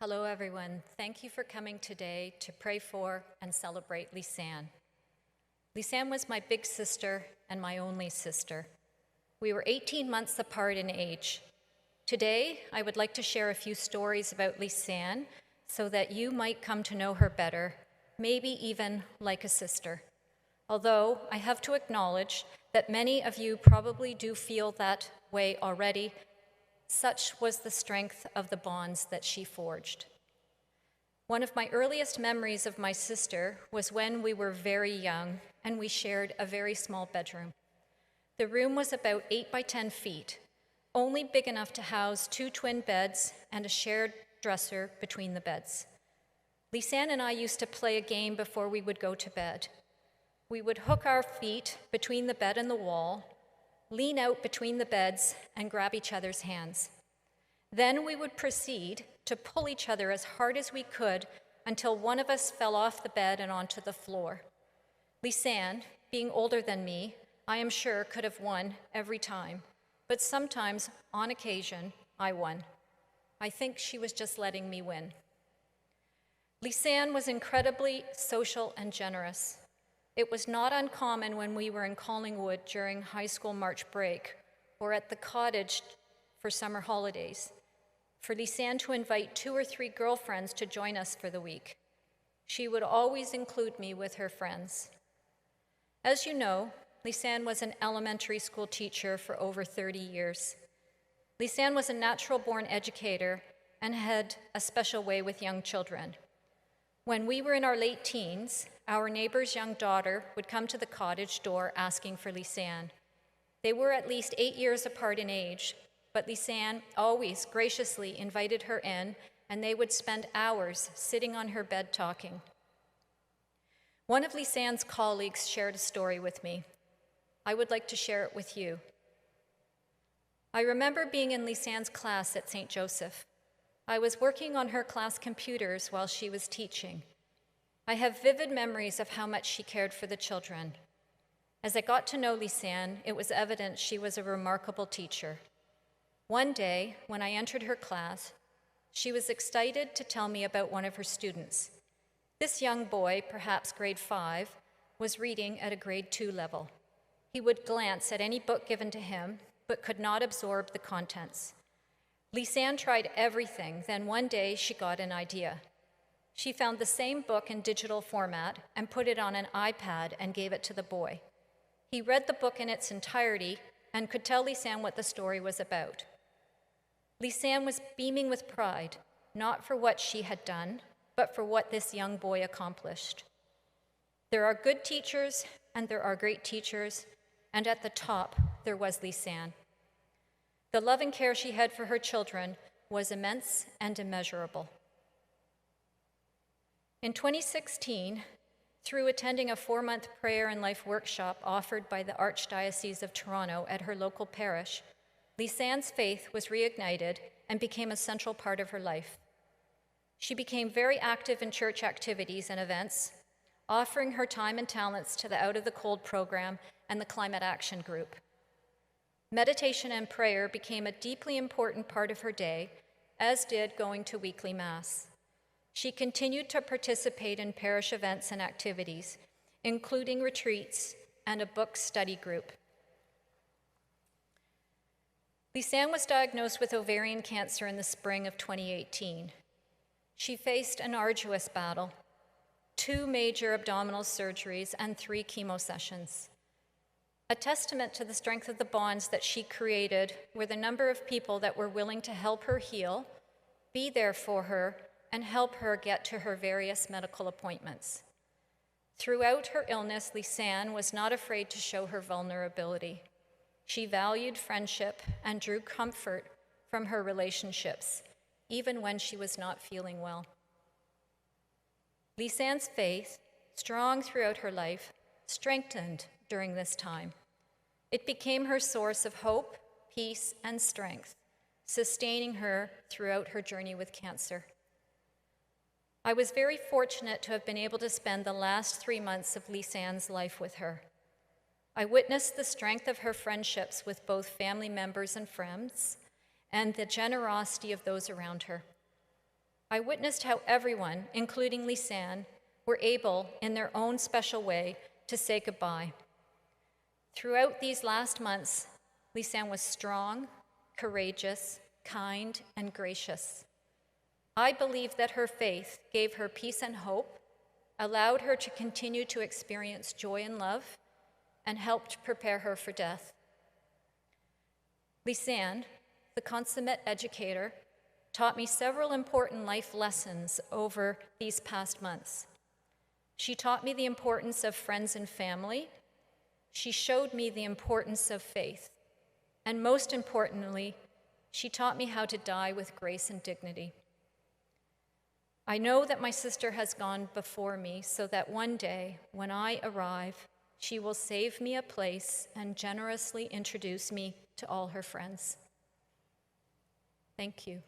Hello, everyone. Thank you for coming today to pray for and celebrate Lisanne. Lisanne was my big sister and my only sister. We were 18 months apart in age. Today, I would like to share a few stories about Lisanne so that you might come to know her better, maybe even like a sister. Although I have to acknowledge that many of you probably do feel that way already, such was the strength of the bonds that she forged. One of my earliest memories of my sister was when we were very young and we shared a very small bedroom. The room was about 8 by 10 feet, only big enough to house 2 twin beds and a shared dresser between the beds. Lisanne and I used to play a game before we would go to bed. We would hook our feet between the bed and the wall, lean out between the beds, and grab each other's hands. Then we would proceed to pull each other as hard as we could until one of us fell off the bed and onto the floor. Lisanne, being older than me, I am sure could have won every time, but sometimes, on occasion, I won. I think she was just letting me win. Lisanne was incredibly social and generous. It was not uncommon when we were in Collingwood during high school March break or at the cottage for summer holidays for Lisanne to invite 2 or 3 girlfriends to join us for the week. She would always include me with her friends. As you know, Lisanne was an elementary school teacher for over 30 years. Lisanne was a natural-born educator and had a special way with young children. When we were in our late teens, our neighbor's young daughter would come to the cottage door asking for Lisanne. They were at least 8 years apart in age, but Lisanne always graciously invited her in, and they would spend hours sitting on her bed talking. One of Lisanne's colleagues shared a story with me. I would like to share it with you. I remember being in Lisanne's class at St. Joseph. I was working on her class computers while she was teaching. I have vivid memories of how much she cared for the children. As I got to know Lisanne, it was evident she was a remarkable teacher. One day, when I entered her class, she was excited to tell me about one of her students. This young boy, perhaps grade 5, was reading at a grade 2 level. He would glance at any book given to him, but could not absorb the contents. Lisanne tried everything, then one day she got an idea. She found the same book in digital format and put it on an iPad and gave it to the boy. He read the book in its entirety and could tell Lisanne what the story was about. Lisanne was beaming with pride, not for what she had done, but for what this young boy accomplished. There are good teachers and there are great teachers, and at the top there was Lisanne. The love and care she had for her children was immense and immeasurable. In 2016, through attending a 4-month prayer and life workshop offered by the Archdiocese of Toronto at her local parish, Lisanne's faith was reignited and became a central part of her life. She became very active in church activities and events, offering her time and talents to the Out of the Cold program and the Climate Action Group. Meditation and prayer became a deeply important part of her day, as did going to weekly Mass. She continued to participate in parish events and activities, including retreats and a book study group. Lisanne was diagnosed with ovarian cancer in the spring of 2018. She faced an arduous battle, 2 major abdominal surgeries and 3 chemo sessions. A testament to the strength of the bonds that she created were the number of people that were willing to help her heal, be there for her, and help her get to her various medical appointments. Throughout her illness, Lisanne was not afraid to show her vulnerability. She valued friendship and drew comfort from her relationships, even when she was not feeling well. Lisanne's faith, strong throughout her life, strengthened during this time. It became her source of hope, peace, and strength, sustaining her throughout her journey with cancer. I was very fortunate to have been able to spend the last 3 months of Lisanne's life with her. I witnessed the strength of her friendships with both family members and friends, and the generosity of those around her. I witnessed how everyone, including Lisanne, were able, in their own special way, to say goodbye. Throughout these last months, Lisanne was strong, courageous, kind, and gracious. I believe that her faith gave her peace and hope, allowed her to continue to experience joy and love, and helped prepare her for death. Lisanne, the consummate educator, taught me several important life lessons over these past months. She taught me the importance of friends and family. She showed me the importance of faith. And most importantly, she taught me how to die with grace and dignity. I know that my sister has gone before me so that one day, when I arrive, she will save me a place and generously introduce me to all her friends. Thank you.